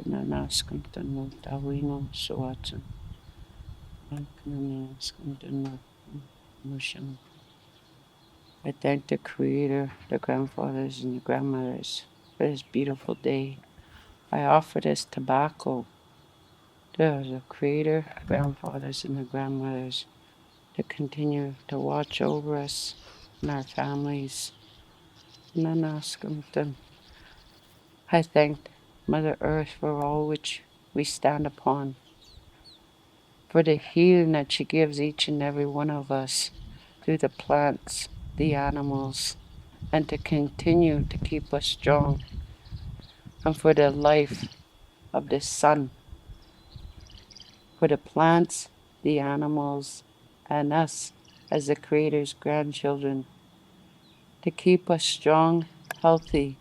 Nanaskamtano Tawino Soatan. Nanaskamtano Musham. I thank the Creator, the grandfathers and the grandmothers for this beautiful day. I offer this tobacco to the Creator, grandfathers and the grandmothers to continue to watch over us and our families. Nanaskamtan. I thank Mother Earth for all which we stand upon, for the healing that she gives each and every one of us through the plants, the animals, and to continue to keep us strong, and for the life of the sun, for the plants, the animals, and us as the Creator's grandchildren, to keep us strong, healthy,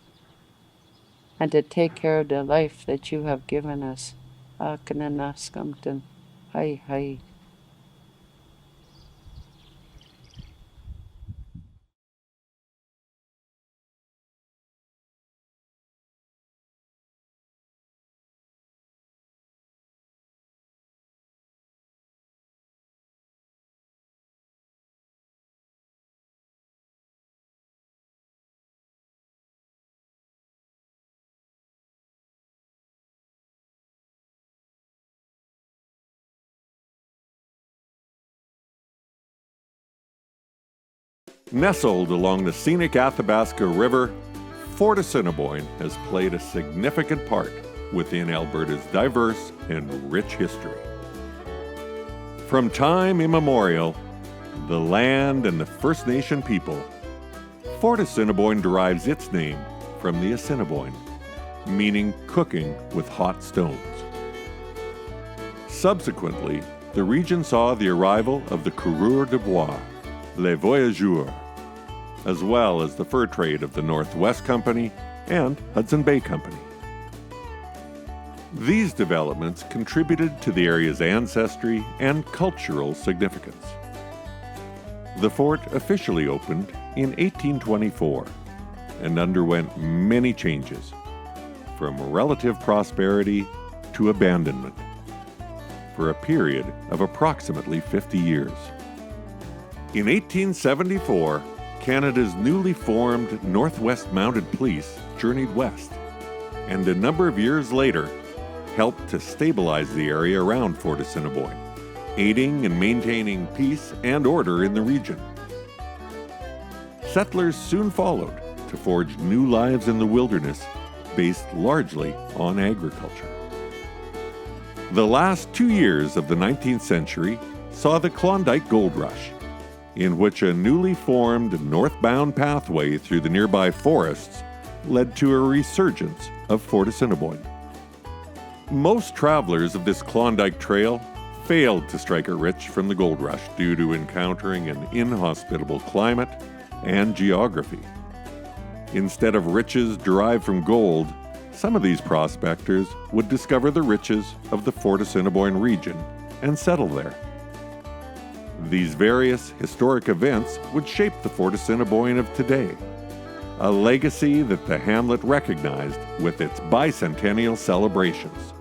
and to take care of the life that you have given us. Akananaskamtan. Hai hai. Nestled along the scenic Athabasca River, Fort Assiniboine has played a significant part within Alberta's diverse and rich history. From time immemorial, the land and the First Nation people, Fort Assiniboine derives its name from the Assiniboine, meaning cooking with hot stones. Subsequently, the region saw the arrival of the coureurs de bois, les voyageurs, as well as the fur trade of the Northwest Company and Hudson Bay Company. These developments contributed to the area's ancestry and cultural significance. The fort officially opened in 1824 and underwent many changes, from relative prosperity to abandonment, for a period of approximately 50 years. In 1874, Canada's newly formed Northwest Mounted Police journeyed west, and a number of years later helped to stabilize the area around Fort Assiniboine, aiding and maintaining peace and order in the region. Settlers soon followed to forge new lives in the wilderness based largely on agriculture. The last 2 years of the 19th century saw the Klondike Gold Rush, in which a newly formed northbound pathway through the nearby forests led to a resurgence of Fort Assiniboine. Most travelers of this Klondike Trail failed to strike it rich from the gold rush due to encountering an inhospitable climate and geography. Instead of riches derived from gold, some of these prospectors would discover the riches of the Fort Assiniboine region and settle there. These various historic events would shape the Fort Assiniboine of today, a legacy that the hamlet recognized with its bicentennial celebrations.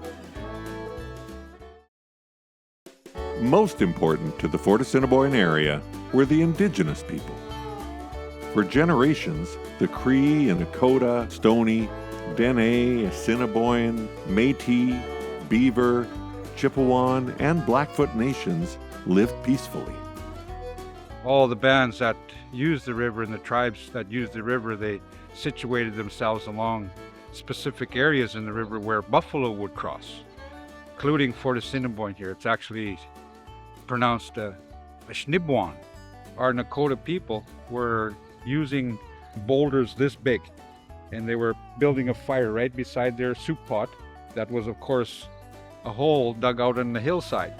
Most important to the Fort Assiniboine area were the Indigenous people. For generations, the Cree and Nakota, Stoney, Dene, Assiniboine, Métis, Beaver, Chippewan, and Blackfoot nations lived peacefully. All the bands that use the river and the tribes that use the river, they situated themselves along specific areas in the river where buffalo would cross, including Fort Assiniboine here. It's actually pronounced Assiniboine. Our Nakota people were using boulders this big, and they were building a fire right beside their soup pot. That was, of course, a hole dug out on the hillside.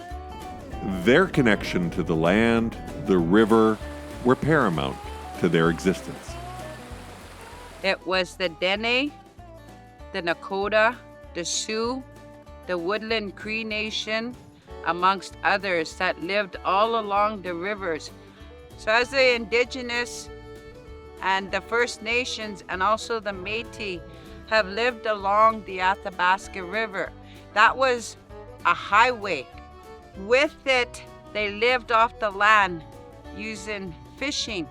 Their connection to the land, the river, were paramount to their existence. It was the Dene, the Nakota, the Sioux, the Woodland Cree Nation, amongst others, that lived all along the rivers. So as the Indigenous and the First Nations and also the Métis have lived along the Athabasca River. That was a highway. With it, they lived off the land using fishing,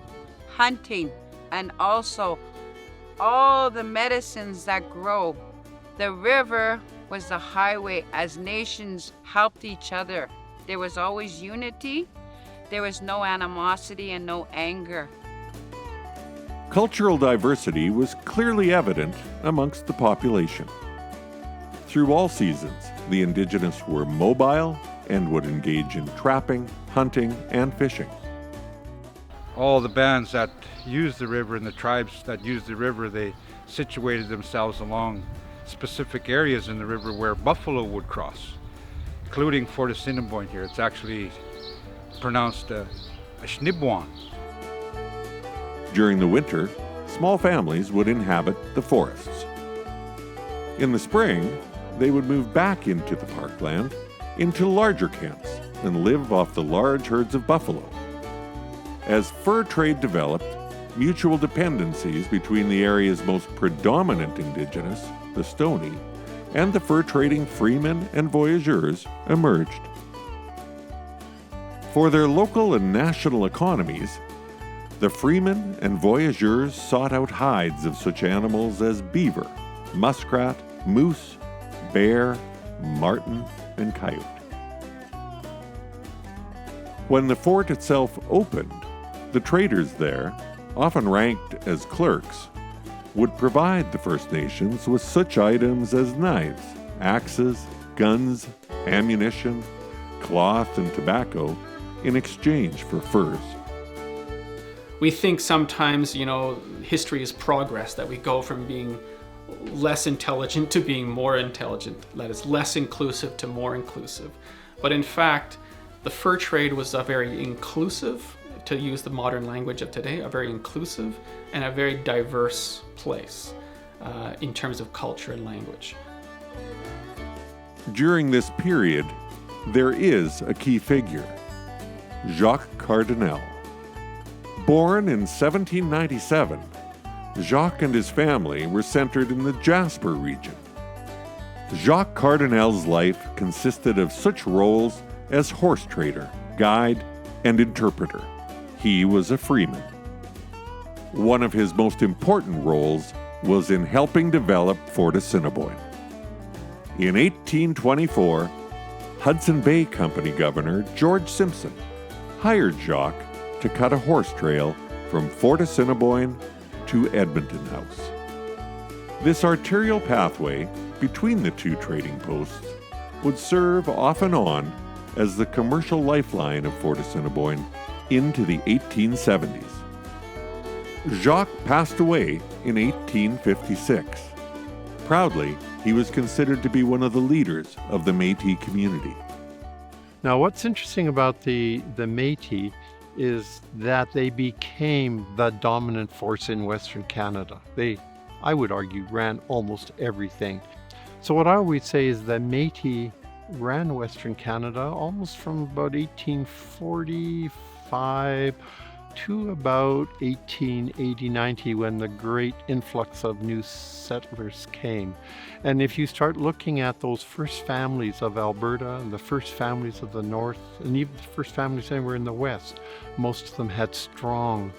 hunting, and also all the medicines that grow. The river was the highway as nations helped each other. There was always unity. There was no animosity and no anger. Cultural diversity was clearly evident amongst the population. Through all seasons, the Indigenous were mobile and would engage in trapping, hunting, and fishing. All the bands that use the river and the tribes that use the river, they situated themselves along specific areas in the river where buffalo would cross, including Fort Assiniboine here. It's actually pronounced Assiniboine. During the winter, small families would inhabit the forests. In the spring, they would move back into the parkland, into larger camps, and live off the large herds of buffalo. As fur trade developed, mutual dependencies between the area's most predominant Indigenous, the Stoney, and the fur-trading freemen and voyageurs emerged. For their local and national economies, the freemen and voyageurs sought out hides of such animals as beaver, muskrat, moose, bear, marten, and coyote. When the fort itself opened, the traders there, often ranked as clerks, would provide the First Nations with such items as knives, axes, guns, ammunition, cloth, and tobacco in exchange for furs. We think sometimes, history is progress, that we go from being less intelligent to being more intelligent, that is less inclusive to more inclusive. But in fact, the fur trade was a very inclusive, to use the modern language of today, a very inclusive and a very diverse place in terms of culture and language. During this period, there is a key figure, Jacques Cardinal. Born in 1797, Jacques and his family were centered in the Jasper region. Jacques Cardinal's life consisted of such roles as horse trader, guide, and interpreter. He was a freeman. One of his most important roles was in helping develop Fort Assiniboine. In 1824, Hudson Bay Company Governor George Simpson hired Jacques to cut a horse trail from Fort Assiniboine to Edmonton House. This arterial pathway between the two trading posts would serve off and on as the commercial lifeline of Fort Assiniboine into the 1870s. Jacques passed away in 1856. Proudly, he was considered to be one of the leaders of the Métis community. Now, what's interesting about the Métis is that they became the dominant force in Western Canada. They, I would argue, ran almost everything. So what I always say is that Métis ran Western Canada almost from about 1845 to about 1880-90, when the great influx of new settlers came. And if you start looking at those first families of Alberta and the first families of the north, and even the first families anywhere in the west, most of them had strong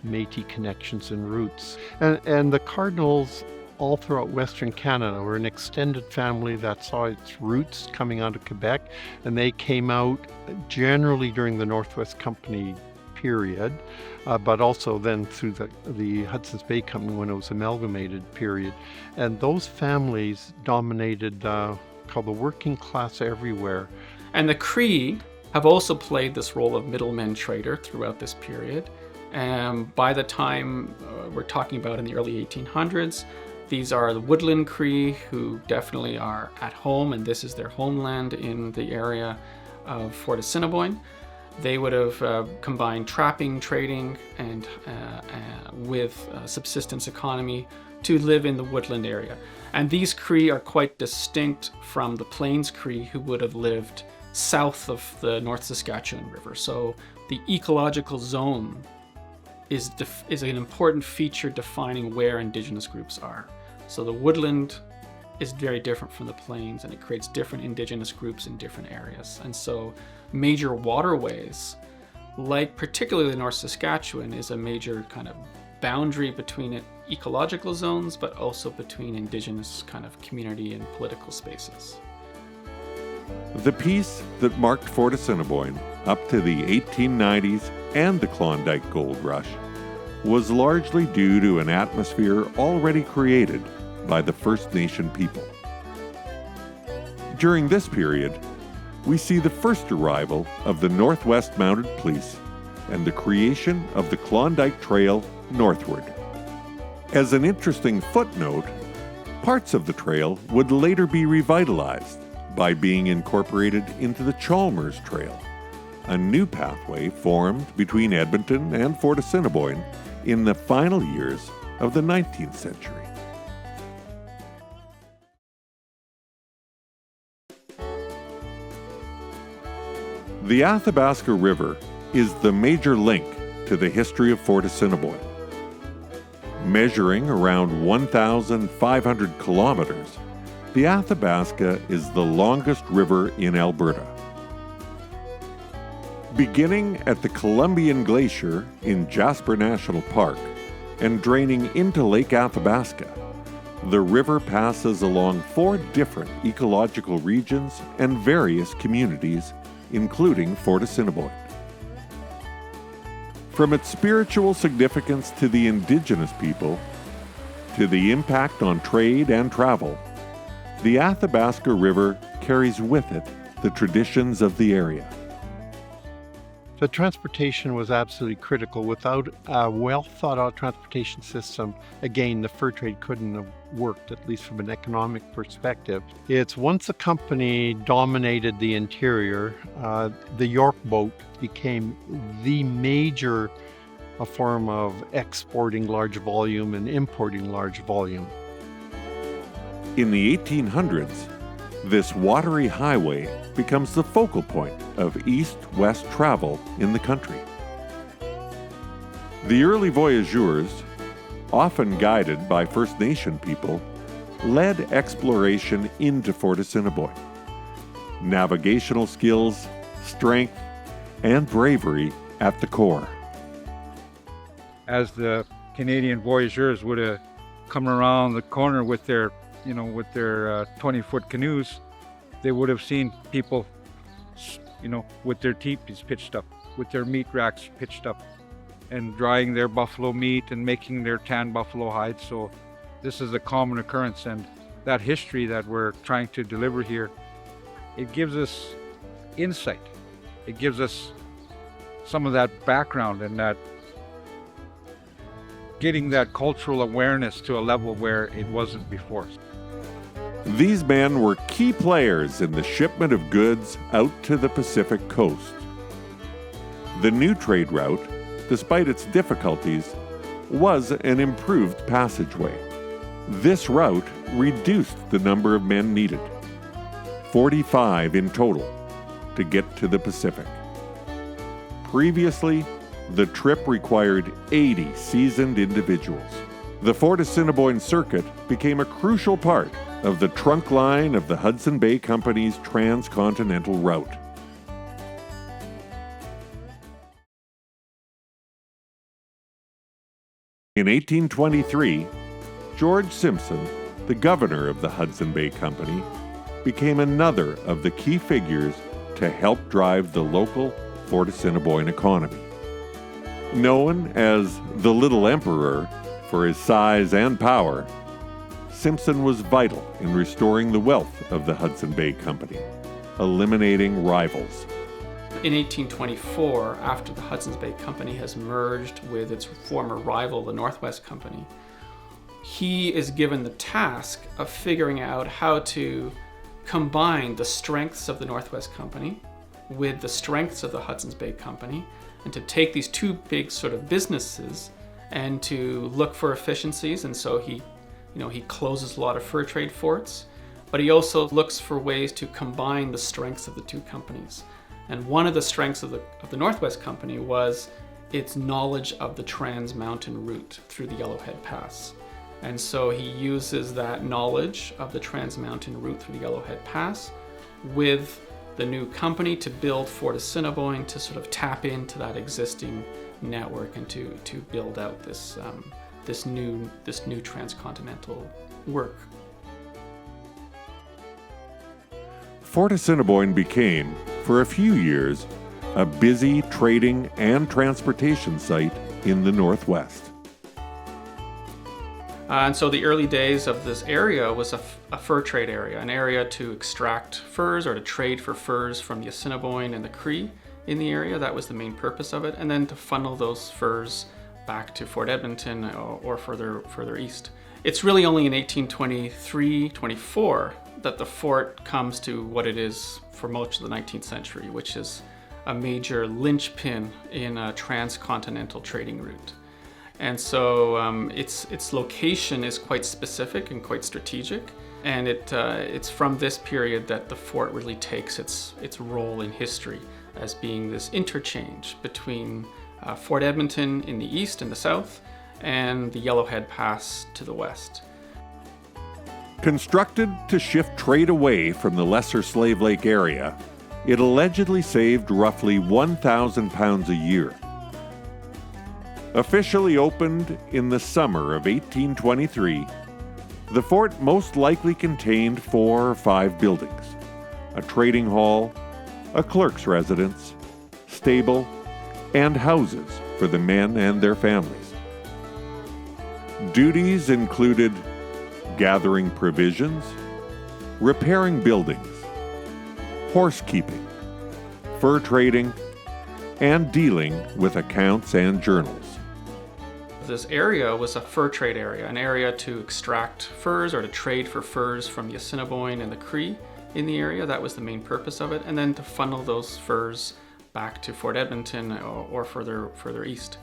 Métis connections and roots. And the Cardinals all throughout Western Canada were an extended family that saw its roots coming out of Quebec, and they came out generally during the Northwest Company period, but also then through the Hudson's Bay Company when it was amalgamated period. And those families dominated called the working class everywhere. And the Cree have also played this role of middleman trader throughout this period. By the time we're talking about in the early 1800s, these are the woodland Cree who definitely are at home, and this is their homeland in the area of Fort Assiniboine. They would have combined trapping, trading, and with subsistence economy to live in the woodland area. And these Cree are quite distinct from the Plains Cree who would have lived south of the North Saskatchewan River. So the ecological zone is an important feature defining where Indigenous groups are. So the woodland is very different from the plains, and it creates different indigenous groups in different areas. And so major waterways, like particularly North Saskatchewan, is a major kind of boundary between ecological zones, but also between indigenous kind of community and political spaces. The peace that marked Fort Assiniboine up to the 1890s and the Klondike Gold Rush was largely due to an atmosphere already created by the First Nation people. During this period, we see the first arrival of the Northwest Mounted Police and the creation of the Klondike Trail northward. As an interesting footnote, parts of the trail would later be revitalized by being incorporated into the Chalmers Trail, a new pathway formed between Edmonton and Fort Assiniboine in the final years of the 19th century. The Athabasca River is the major link to the history of Fort Assiniboine. Measuring around 1,500 kilometers, the Athabasca is the longest river in Alberta. Beginning at the Columbian Glacier in Jasper National Park and draining into Lake Athabasca, the river passes along 4 different ecological regions and various communities, including Fort Assiniboine. From its spiritual significance to the indigenous people, to the impact on trade and travel, the Athabasca River carries with it the traditions of the area. The transportation was absolutely critical. Without a well thought out transportation system, again, the fur trade couldn't have worked, at least from an economic perspective. It's once a company dominated the interior, the York boat became the major form of exporting large volume and importing large volume. In the 1800s, this watery highway becomes the focal point of east-west travel in the country. The early voyageurs, often guided by First Nation people, led exploration into Fort Assiniboine. Navigational skills, strength, and bravery at the core. As the Canadian voyageurs would have come around the corner with their 20-foot canoes, they would have seen people, with their teepees pitched up, with their meat racks pitched up, and drying their buffalo meat and making their tanned buffalo hides. So this is a common occurrence, and that history that we're trying to deliver here, it gives us insight. It gives us some of that background and that getting that cultural awareness to a level where it wasn't before. These men were key players in the shipment of goods out to the Pacific coast. The new trade route, despite its difficulties, was an improved passageway. This route reduced the number of men needed, 45 in total, to get to the Pacific. Previously, the trip required 80 seasoned individuals. The Fort Assiniboine circuit became a crucial part of the trunk line of the Hudson Bay Company's transcontinental route. In 1823, George Simpson, the governor of the Hudson Bay Company, became another of the key figures to help drive the local Fort Assiniboine economy. Known as the Little Emperor for his size and power, Simpson was vital in restoring the wealth of the Hudson Bay Company, eliminating rivals. In 1824, after the Hudson's Bay Company has merged with its former rival, the Northwest Company, he is given the task of figuring out how to combine the strengths of the Northwest Company with the strengths of the Hudson's Bay Company, and to take these two big sort of businesses and to look for efficiencies. And so he closes a lot of fur trade forts, but he also looks for ways to combine the strengths of the two companies. And one of the strengths of the Northwest Company was its knowledge of the Trans Mountain route through the Yellowhead Pass. And so he uses that knowledge of the Trans-Mountain route through the Yellowhead Pass with the new company to build Fort Assiniboine, to sort of tap into that existing network and to build out this new transcontinental work. Fort Assiniboine became, for a few years, a busy trading and transportation site in the Northwest. And so the early days of this area was a fur trade area, an area to extract furs or to trade for furs from the Assiniboine and the Cree in the area. That was the main purpose of it. And then to funnel those furs back to Fort Edmonton or further east. It's really only in 1823-24 that the fort comes to what it is for most of the 19th century, which is a major linchpin in a transcontinental trading route. And so its location is quite specific and quite strategic, and it's from this period that the fort really takes its role in history as being this interchange between Fort Edmonton in the east and the south and the Yellowhead Pass to the west. Constructed to shift trade away from the Lesser Slave Lake area, it allegedly saved roughly 1,000 pounds a year. Officially opened in the summer of 1823, the fort most likely contained 4 or 5 buildings: a trading hall, a clerk's residence, stable, and houses for the men and their families. Duties included gathering provisions, repairing buildings, horse keeping, fur trading, and dealing with accounts and journals. This area was a fur trade area, an area to extract furs or to trade for furs from the Assiniboine and the Cree in the area. That was the main purpose of it. And then to funnel those furs back to Fort Edmonton or further east.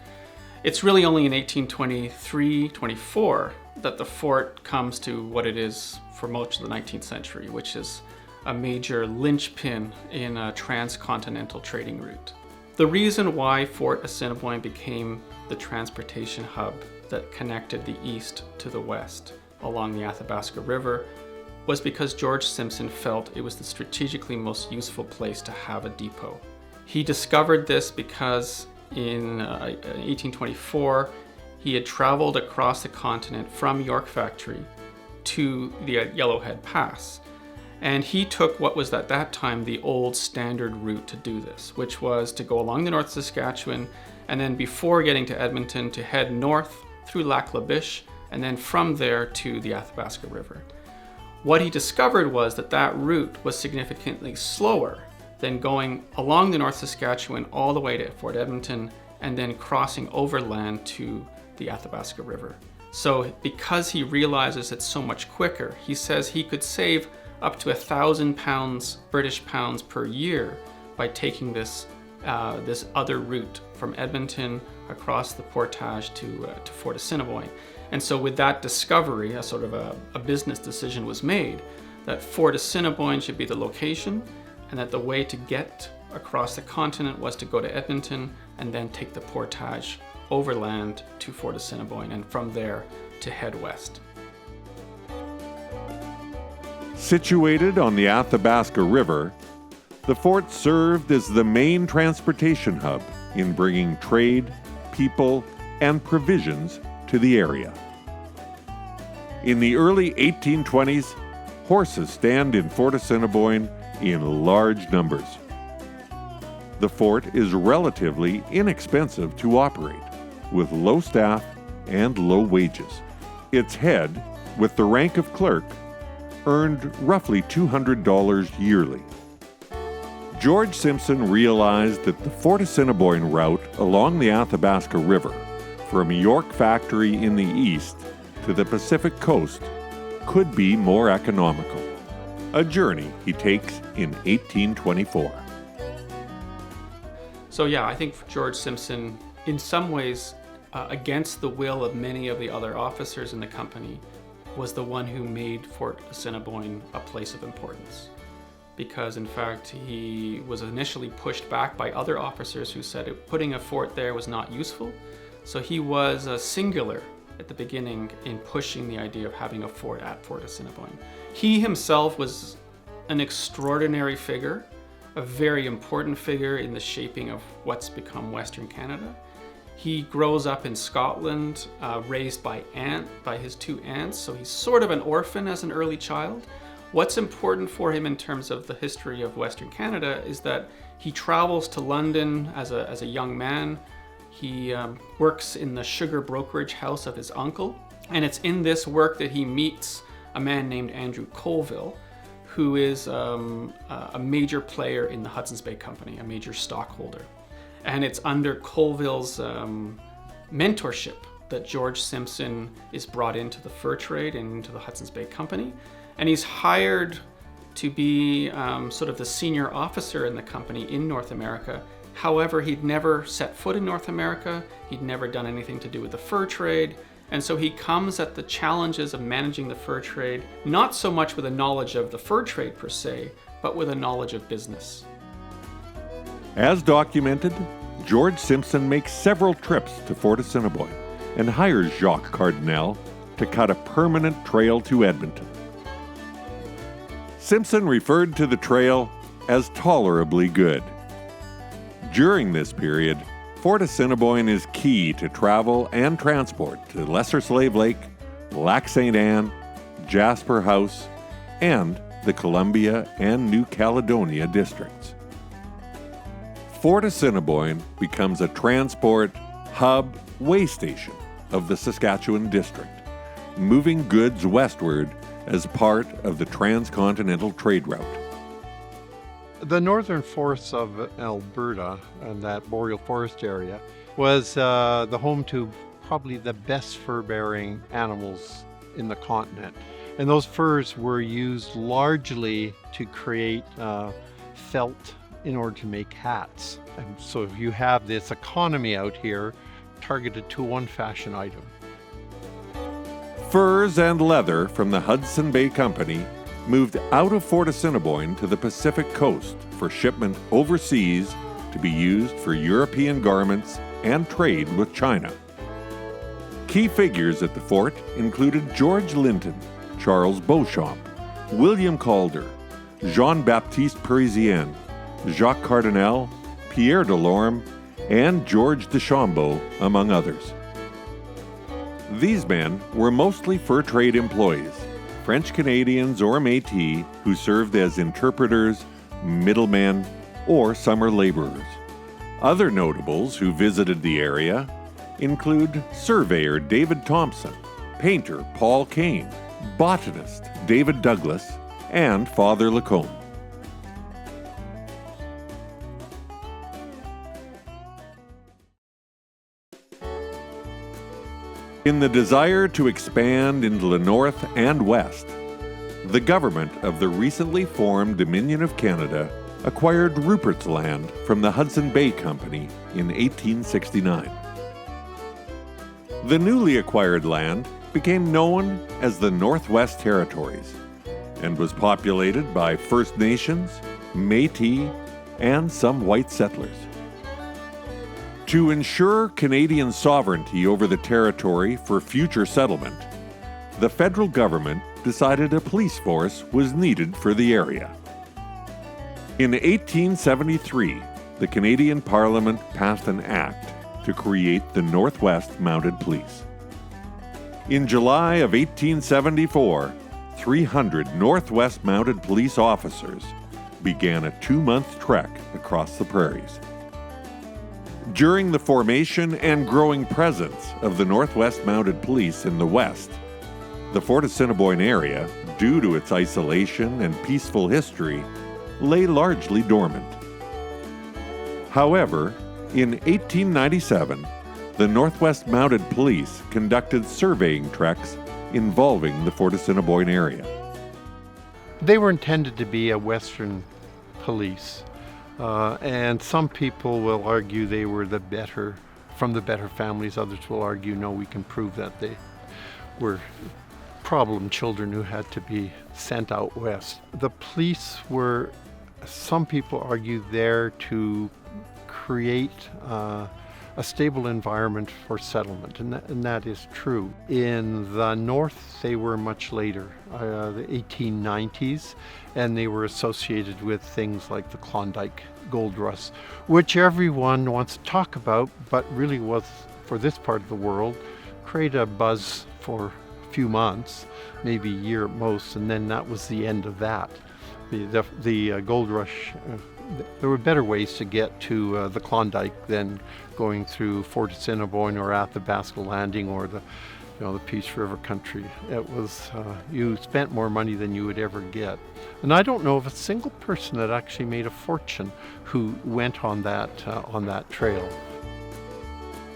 It's really only in 1823-24 that the fort comes to what it is for most of the 19th century, which is a major linchpin in a transcontinental trading route. The reason why Fort Assiniboine became the transportation hub that connected the east to the west along the Athabasca River was because George Simpson felt it was the strategically most useful place to have a depot. He discovered this because in 1824, he had traveled across the continent from York Factory to the Yellowhead Pass. And he took what was at that time the old standard route to do this, which was to go along the North Saskatchewan and then before getting to Edmonton to head north through Lac La Biche and then from there to the Athabasca River. What he discovered was that that route was significantly slower than going along the North Saskatchewan all the way to Fort Edmonton and then crossing overland to the Athabasca River. So because he realizes it's so much quicker, he says he could save up to 1,000 pounds, British pounds per year by taking this other route from Edmonton across the portage to Fort Assiniboine. And so with that discovery, a sort of a business decision was made that Fort Assiniboine should be the location and that the way to get across the continent was to go to Edmonton and then take the portage overland to Fort Assiniboine and from there to head west. Situated on the Athabasca River, the fort served as the main transportation hub in bringing trade, people, and provisions to the area. In the early 1820s, horses stand in Fort Assiniboine in large numbers. The fort is relatively inexpensive to operate, with low staff and low wages. Its head, with the rank of clerk, earned roughly $200 yearly. George Simpson realized that the Fort Assiniboine route along the Athabasca River, from York Factory in the east to the Pacific coast, could be more economical. A journey he takes in 1824. So yeah, I think George Simpson, in some ways, against the will of many of the other officers in the company, was the one who made Fort Assiniboine a place of importance. Because in fact, he was initially pushed back by other officers who said putting a fort there was not useful. So he was singular at the beginning in pushing the idea of having a fort at Fort Assiniboine. He himself was an extraordinary figure, a very important figure in the shaping of what's become Western Canada. He grows up in Scotland, raised by his two aunts, so he's sort of an orphan as an early child. What's important for him in terms of the history of Western Canada is that he travels to London as a young man. He works in the sugar brokerage house of his uncle, and it's in this work that he meets a man named Andrew Colville, who is a major player in the Hudson's Bay Company, a major stockholder. And it's under Colville's mentorship that George Simpson is brought into the fur trade and into the Hudson's Bay Company. And he's hired to be sort of the senior officer in the company in North America. However, he'd never set foot in North America. He'd never done anything to do with the fur trade. And so he comes at the challenges of managing the fur trade, not so much with a knowledge of the fur trade per se, but with a knowledge of business. As documented, George Simpson makes several trips to Fort Assiniboine and hires Jacques Cardinal to cut a permanent trail to Edmonton. Simpson referred to the trail as tolerably good. During this period, Fort Assiniboine is key to travel and transport to Lesser Slave Lake, Lac St. Anne, Jasper House, and the Columbia and New Caledonia districts. Fort Assiniboine becomes a transport hub way station of the Saskatchewan district, moving goods westward as part of the transcontinental trade route. The northern forests of Alberta and that boreal forest area was the home to probably the best fur-bearing animals in the continent. And those furs were used largely to create felt in order to make hats. And so if you have this economy out here targeted to one fashion item. Furs and leather from the Hudson Bay Company moved out of Fort Assiniboine to the Pacific coast for shipment overseas to be used for European garments and trade with China. Key figures at the fort included George Linton, Charles Beauchamp, William Calder, Jean-Baptiste Parisien, Jacques Cardinal, Pierre Delorme, and George Deschambault, among others. These men were mostly fur trade employees, French Canadians or Métis who served as interpreters, middlemen, or summer laborers. Other notables who visited the area include surveyor David Thompson, painter Paul Kane, botanist David Douglas, and Father Lacombe. In the desire to expand into the north and west, the government of the recently formed Dominion of Canada acquired Rupert's Land from the Hudson Bay Company in 1869. The newly acquired land became known as the Northwest Territories and was populated by First Nations, Métis, and some white settlers. To ensure Canadian sovereignty over the territory for future settlement, the federal government decided a police force was needed for the area. In 1873, the Canadian Parliament passed an act to create the Northwest Mounted Police. In July of 1874, 300 Northwest Mounted Police officers began a 2-month trek across the prairies. During the formation and growing presence of the Northwest Mounted Police in the West, the Fort Assiniboine area, due to its isolation and peaceful history, lay largely dormant. However, in 1897, the Northwest Mounted Police conducted surveying treks involving the Fort Assiniboine area. They were intended to be a Western police. And some people will argue they were from the better families. Others will argue, no, we can prove that they were problem children who had to be sent out west. The police were, some people argue, there to create a stable environment for settlement, and that is true. In the north, they were much later, the 1890s, and they were associated with things like the Klondike Gold Rush, which everyone wants to talk about, but really was, for this part of the world, create a buzz for a few months, maybe a year at most, and then that was the end of that. The Gold Rush, there were better ways to get to the Klondike than going through Fort Assiniboine or Athabasca Landing or the Peace River country. It was, you spent more money than you would ever get. And I don't know of a single person that actually made a fortune who went on that trail.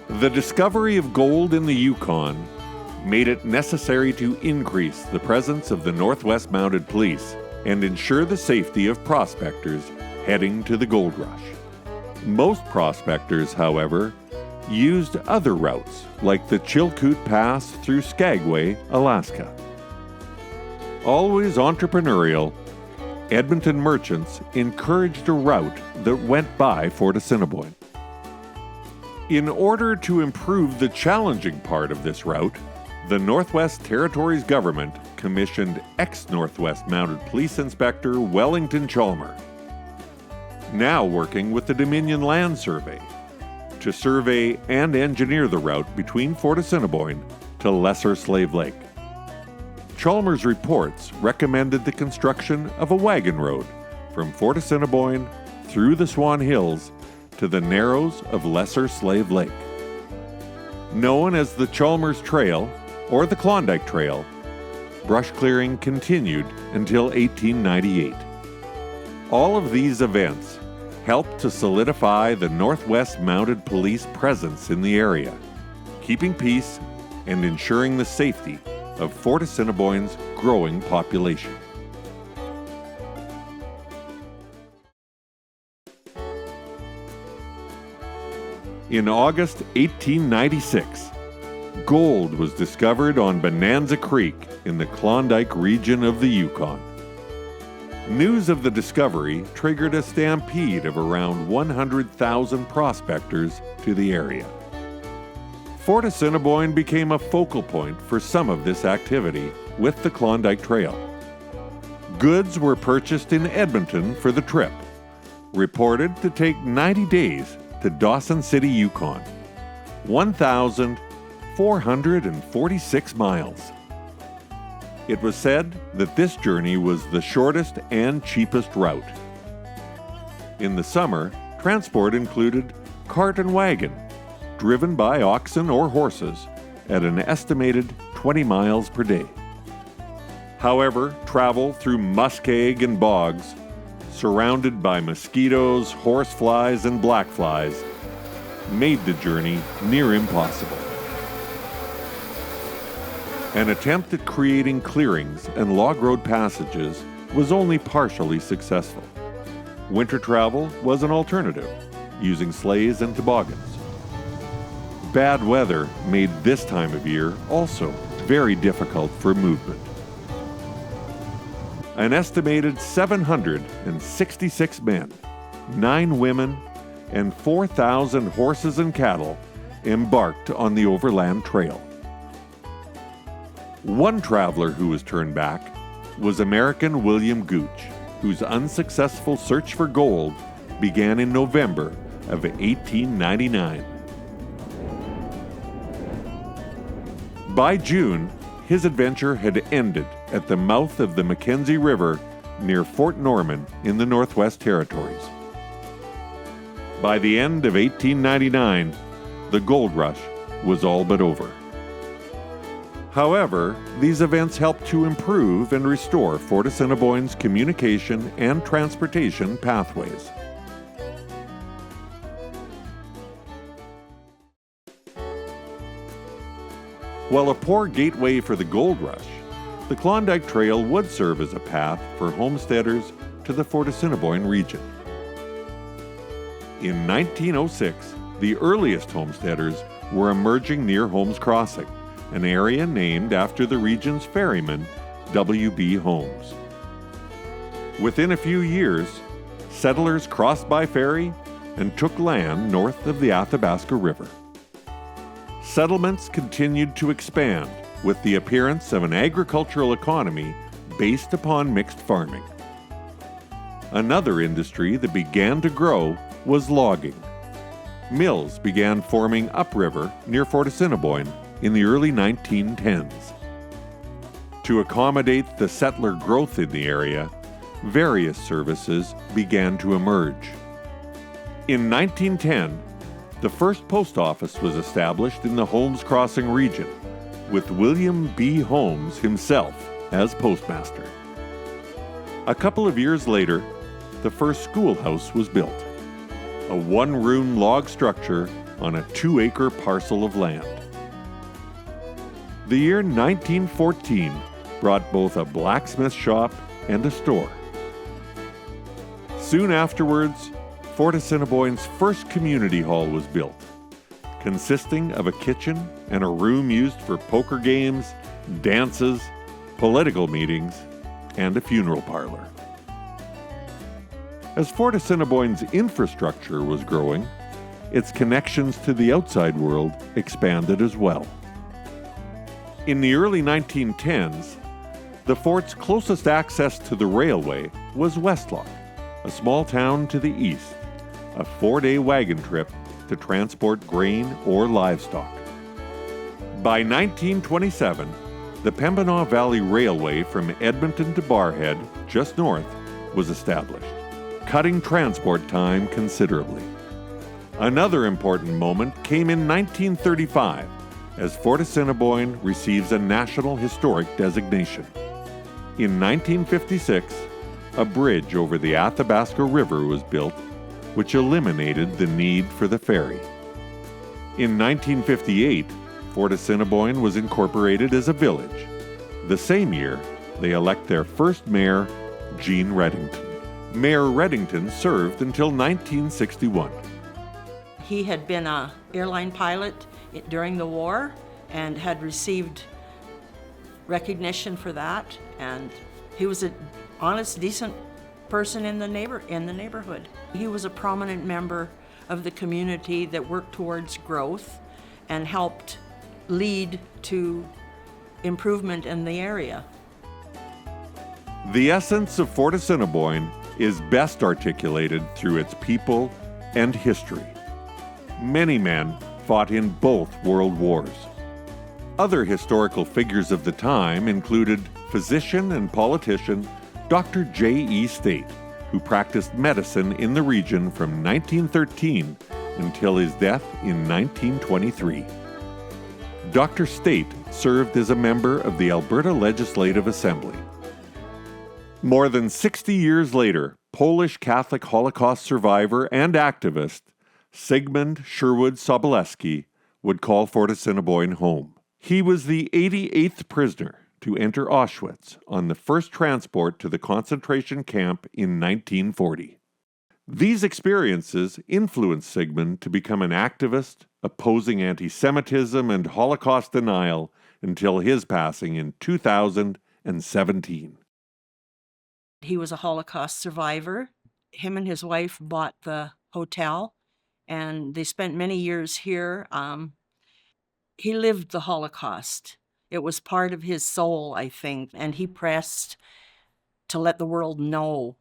The discovery of gold in the Yukon made it necessary to increase the presence of the Northwest Mounted Police and ensure the safety of prospectors heading to the gold rush. Most prospectors, however, used other routes, like the Chilkoot Pass through Skagway, Alaska. Always entrepreneurial, Edmonton merchants encouraged a route that went by Fort Assiniboine. In order to improve the challenging part of this route, the Northwest Territories government commissioned ex-Northwest Mounted Police Inspector Wellington Chalmer, now working with the Dominion Land Survey, to survey and engineer the route between Fort Assiniboine to Lesser Slave Lake. Chalmers' reports recommended the construction of a wagon road from Fort Assiniboine through the Swan Hills to the Narrows of Lesser Slave Lake. Known as the Chalmers Trail or the Klondike Trail, brush clearing continued until 1898. All of these events helped to solidify the Northwest Mounted Police presence in the area, keeping peace and ensuring the safety of Fort Assiniboine's growing population. In August 1896, gold was discovered on Bonanza Creek in the Klondike region of the Yukon. News of the discovery triggered a stampede of around 100,000 prospectors to the area. Fort Assiniboine became a focal point for some of this activity with the Klondike Trail. Goods were purchased in Edmonton for the trip, reported to take 90 days to Dawson City, Yukon, 1,446 miles. It was said that this journey was the shortest and cheapest route. In the summer, transport included cart and wagon, driven by oxen or horses at an estimated 20 miles per day. However, travel through muskeg and bogs, surrounded by mosquitoes, horseflies, and blackflies, made the journey near impossible. An attempt at creating clearings and log road passages was only partially successful. Winter travel was an alternative, using sleighs and toboggans. Bad weather made this time of year also very difficult for movement. An estimated 766 men, 9 women, and 4,000 horses and cattle embarked on the overland trail. One traveler who was turned back was American William Gooch, whose unsuccessful search for gold began in November of 1899. By June, his adventure had ended at the mouth of the Mackenzie River near Fort Norman in the Northwest Territories. By the end of 1899, the gold rush was all but over. However, these events helped to improve and restore Fort Assiniboine's communication and transportation pathways. While a poor gateway for the gold rush, the Klondike Trail would serve as a path for homesteaders to the Fort Assiniboine region. In 1906, the earliest homesteaders were emerging near Holmes Crossing, an area named after the region's ferryman, W.B. Holmes. Within a few years, settlers crossed by ferry and took land north of the Athabasca River. Settlements continued to expand with the appearance of an agricultural economy based upon mixed farming. Another industry that began to grow was logging. Mills began forming upriver near Fort Assiniboine in the early 1910s. To accommodate the settler growth in the area, various services began to emerge. In 1910, the first post office was established in the Holmes Crossing region, with William B. Holmes himself as postmaster. A couple of years later, the first schoolhouse was built, a one-room log structure on a 2-acre parcel of land. The year 1914 brought both a blacksmith shop and a store. Soon afterwards, Fort Assiniboine's first community hall was built, consisting of a kitchen and a room used for poker games, dances, political meetings, and a funeral parlor. As Fort Assiniboine's infrastructure was growing, its connections to the outside world expanded as well. In the early 1910s, the fort's closest access to the railway was Westlock, a small town to the east, a 4-day wagon trip to transport grain or livestock. By 1927, the Pembinaw Valley Railway from Edmonton to Barrhead, just north, was established, cutting transport time considerably. Another important moment came in 1935 as Fort Assiniboine receives a National Historic designation. In 1956, a bridge over the Athabasca River was built, which eliminated the need for the ferry. In 1958, Fort Assiniboine was incorporated as a village. The same year, they elect their first mayor, Jean Reddington. Mayor Reddington served until 1961. He had been an airline pilot during the war and had received recognition for that, and he was an honest, decent person in the neighborhood. He was a prominent member of the community that worked towards growth and helped lead to improvement in the area. The essence of Fort Assiniboine is best articulated through its people and history. Many men fought in both world wars. Other historical figures of the time included physician and politician Dr. J.E. State, who practiced medicine in the region from 1913 until his death in 1923. Dr. State served as a member of the Alberta Legislative Assembly. More than 60 years later, Polish Catholic Holocaust survivor and activist Zygmunt Sherwood Sobolewski would call Fort Assiniboine home. He was the 88th prisoner to enter Auschwitz on the first transport to the concentration camp in 1940. These experiences influenced Zygmunt to become an activist, opposing anti-Semitism and Holocaust denial until his passing in 2017. He was a Holocaust survivor. Him and his wife bought the hotel, and they spent many years here. He lived the Holocaust. It was part of his soul, I think, and he pressed to let the world know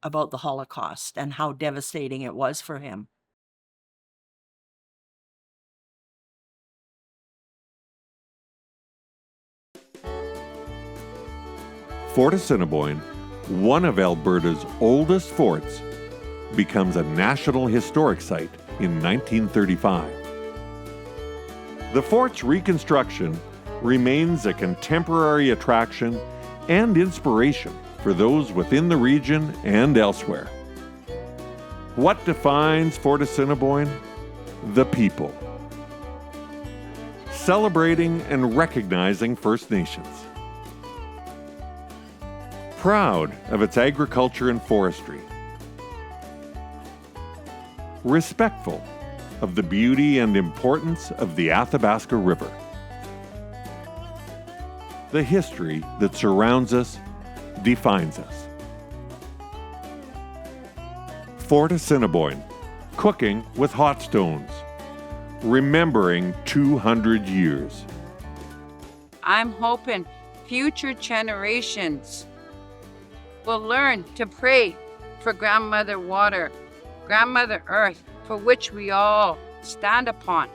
about the Holocaust and how devastating it was for him. Fort Assiniboine, one of Alberta's oldest forts, becomes a National Historic Site in 1935. The fort's reconstruction remains a contemporary attraction and inspiration for those within the region and elsewhere. What defines Fort Assiniboine? The people. Celebrating and recognizing First Nations. Proud of its agriculture and forestry. Respectful of the beauty and importance of the Athabasca River. The history that surrounds us defines us. Fort Assiniboine, cooking with hot stones, remembering 200 years. I'm hoping future generations will learn to pray for Grandmother Water, Grandmother Earth, for which we all stand upon.